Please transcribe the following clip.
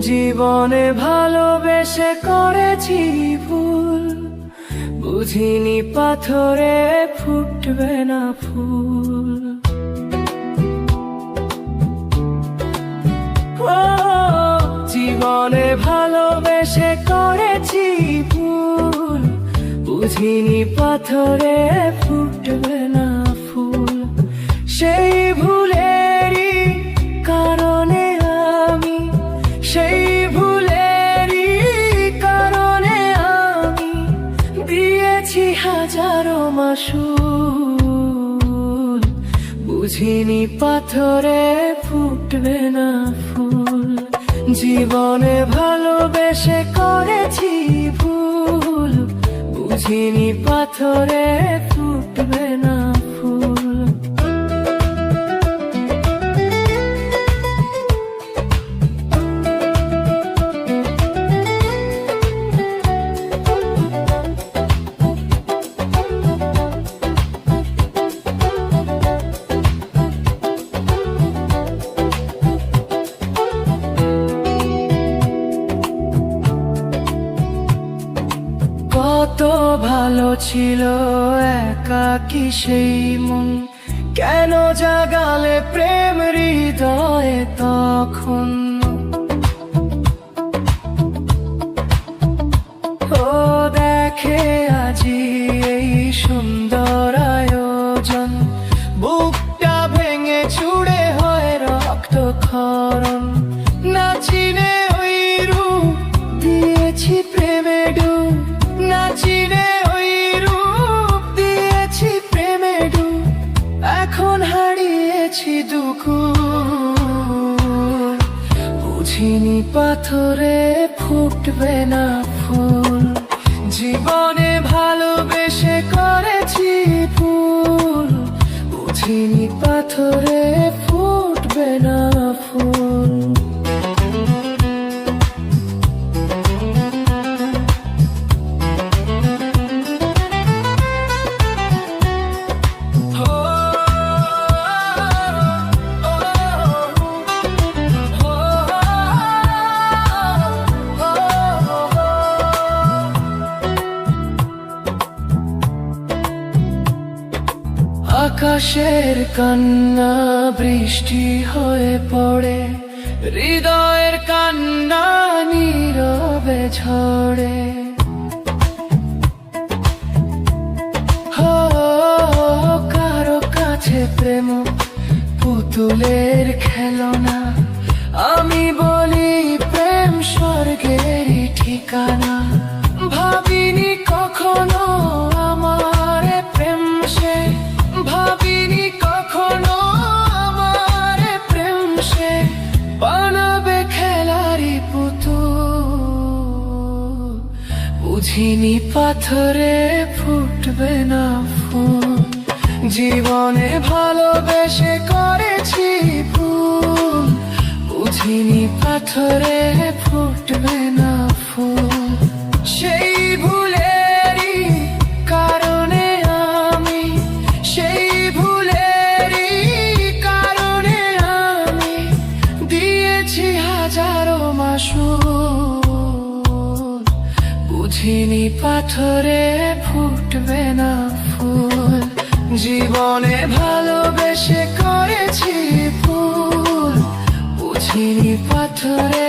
জীবনে ভালোবেসে করেছি ভুল, বুঝিনি পাথরে ফুটবে না ফুল। ও জীবনে ভালোবেসে করেছি ভুল, বুঝিনি পাথরে ফুটবে না ফুল। সেই ভুলেরই কারণে আমি, সেই ভুলেরই কারণে আমি দিয়েছি হাজারো মাসুল, বুঝিনি পাথরে ফুটবে না ফুল। জীবনে ভালোবেসে করেছি ভুল, বুঝিনি পাথরে ফুটবে না ফুল। কত ভালো ছিল একাকী সেই মন, কেন জাগালে প্রেম হৃদয়ে তখন। ও দেখে আজি এই সুন্দর আয়োজন, বুকটা ভেঙে চুড়ে হয় রক্তক্ষরণ। না চিনে ওই রূপ দিয়েছি প্রেমে ডুব, না চিনে ওই রূপ দিয়েছি প্রেমে ডুব। এখন হারিয়েছি দুকুল, বুঝিনি পাথরে ফুটবে না ফুল। জীবনে ভালোবেসে করেছি ভুল, বুঝিনি পাথরে ফুটবে না ফুল। আকাশের কান্না বৃষ্টি হয়ে পড়ে, হৃদয়ের কান্না নীরবে ঝরে। কারো কাছে প্রেম পুতুলের খেলনা, আমি বলি প্রেম স্বর্গেরই ঠিকানা। ভাবিনি কখনো আমার প্রেম সে, ভাবিনি কখনো আমার প্রেম সে বানাবে খেলারি পুতুল, বুঝিনি পাথরে ফুটবে না ফুল। জীবনে ভালোবেসে করেছি ভুল, বুঝিনি পাথরে ফুটবে না ফুল। সেই ভুলেরই কারণে আমি, সেই ভুলেরই কারণে আমি দিয়েছি হাজারো মাসুল, বুঝিনি পাথরে ফুটবে না ফুল। জীবনে ভালোবেসে করেছি ভুল, বুঝিনি পাথরে